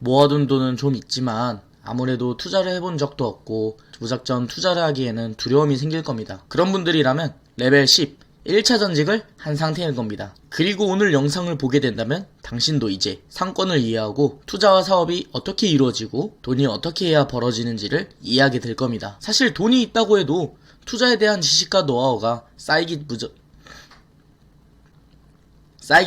모아둔 돈은 좀 있지만 아무래도 투자를 해본 적도 없고 무작정 투자를 하기에는 두려움이 생길 겁니다. 그런 분들이라면 레벨 10 1차 전직을 한 상태인 겁니다. 그리고 오늘 영상을 보게 된다면 당신도 이제 상권을 이해하고 투자와 사업이 어떻게 이루어지고 돈이 어떻게 해야 벌어지는지를 이해하게 될 겁니다. 사실 돈이 있다고 해도 투자에 대한 지식과 노하우가 쌓이기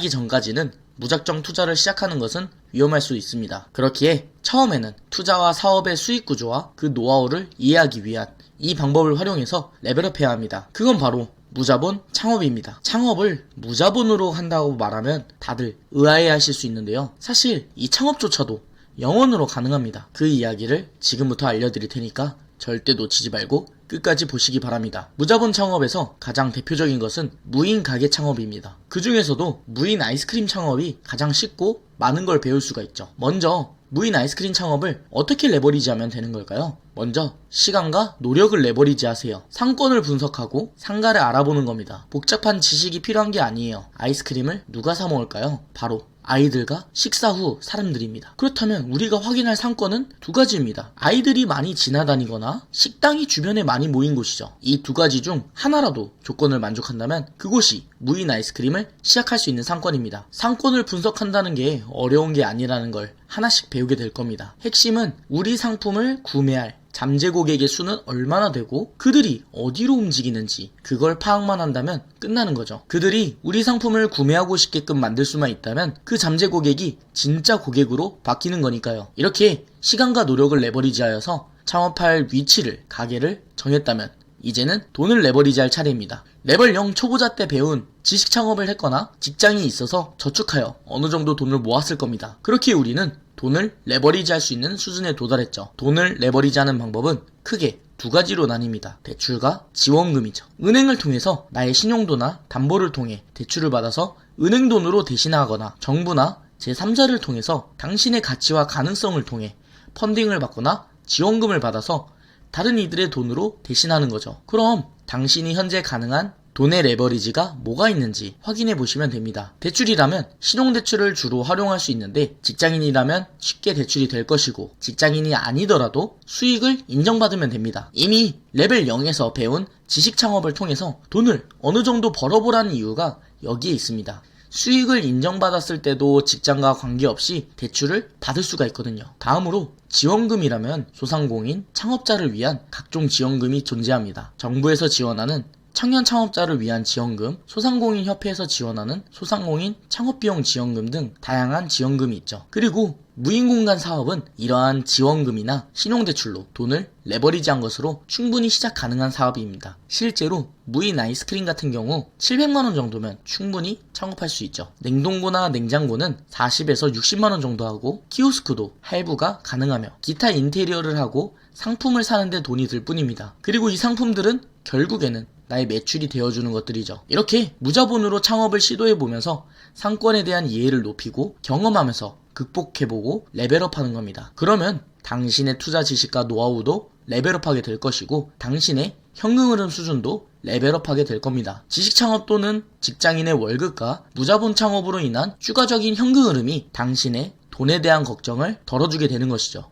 전까지는 무작정 투자를 시작하는 것은 위험할 수 있습니다. 그렇기에 처음에는 투자와 사업의 수익 구조와 그 노하우를 이해하기 위한 이 방법을 활용해서 레벨업해야 합니다. 그건 바로 무자본 창업입니다. 창업을 무자본으로 한다고 말하면 다들 의아해 하실 수 있는데요. 사실 이 창업조차도 영원으로 가능합니다. 그 이야기를 지금부터 알려드릴 테니까 절대 놓치지 말고 끝까지 보시기 바랍니다. 무자본 창업에서 가장 대표적인 것은 무인 가게 창업입니다. 그 중에서도 무인 아이스크림 창업이 가장 쉽고 많은 걸 배울 수가 있죠. 먼저 무인 아이스크림 창업을 어떻게 레버리지하면 되는 걸까요? 먼저 시간과 노력을 레버리지 하세요. 상권을 분석하고 상가를 알아보는 겁니다. 복잡한 지식이 필요한 게 아니에요. 아이스크림을 누가 사 먹을까요? 바로 아이들과 식사 후 사람들입니다. 그렇다면 우리가 확인할 상권은 두 가지입니다. 아이들이 많이 지나다니거나 식당이 주변에 많이 모인 곳이죠. 이 두 가지 중 하나라도 조건을 만족한다면 그곳이 무인 아이스크림을 시작할 수 있는 상권입니다. 상권을 분석한다는 게 어려운 게 아니라는 걸 하나씩 배우게 될 겁니다. 핵심은 우리 상품을 구매할 잠재 고객의 수는 얼마나 되고 그들이 어디로 움직이는지 그걸 파악만 한다면 끝나는 거죠. 그들이 우리 상품을 구매하고 싶게끔 만들 수만 있다면 그 잠재 고객이 진짜 고객으로 바뀌는 거니까요. 이렇게 시간과 노력을 레버리지하여서 창업할 위치를, 가게를 정했다면 이제는 돈을 레버리지할 차례입니다. 레벨 0 초보자 때 배운 지식 창업을 했거나 직장이 있어서 저축하여 어느 정도 돈을 모았을 겁니다. 그렇게 우리는 돈을 레버리지할 수 있는 수준에 도달했죠. 돈을 레버리지하는 방법은 크게 두 가지로 나뉩니다. 대출과 지원금이죠. 은행을 통해서 나의 신용도나 담보를 통해 대출을 받아서 은행 돈으로 대신하거나 정부나 제3자를 통해서 당신의 가치와 가능성을 통해 펀딩을 받거나 지원금을 받아서 다른 이들의 돈으로 대신하는 거죠. 그럼 당신이 현재 가능한 돈의 레버리지가 뭐가 있는지 확인해 보시면 됩니다. 대출이라면 신용대출을 주로 활용할 수 있는데 직장인이라면 쉽게 대출이 될 것이고 직장인이 아니더라도 수익을 인정받으면 됩니다. 이미 레벨 0에서 배운 지식 창업을 통해서 돈을 어느 정도 벌어보라는 이유가 여기에 있습니다. 수익을 인정받았을 때도 직장과 관계없이 대출을 받을 수가 있거든요. 다음으로 지원금이라면 소상공인, 창업자를 위한 각종 지원금이 존재합니다. 정부에서 지원하는 청년 창업자를 위한 지원금, 소상공인 협회에서 지원하는 소상공인 창업비용 지원금 등 다양한 지원금이 있죠. 그리고 무인공간 사업은 이러한 지원금이나 신용대출로 돈을 레버리지한 것으로 충분히 시작 가능한 사업입니다. 실제로 무인 아이스크림 같은 경우 700만원 정도면 충분히 창업할 수 있죠. 냉동고나 냉장고는 40에서 60만원 정도 하고 키오스크도 할부가 가능하며 기타 인테리어를 하고 상품을 사는데 돈이 들 뿐입니다. 그리고 이 상품들은 결국에는 나의 매출이 되어주는 것들이죠. 이렇게 무자본으로 창업을 시도해보면서 상권에 대한 이해를 높이고 경험하면서 극복해보고 레벨업하는 겁니다. 그러면 당신의 투자 지식과 노하우도 레벨업하게 될 것이고 당신의 현금 흐름 수준도 레벨업하게 될 겁니다. 지식 창업 또는 직장인의 월급과 무자본 창업으로 인한 추가적인 현금 흐름이 당신의 돈에 대한 걱정을 덜어주게 되는 것이죠.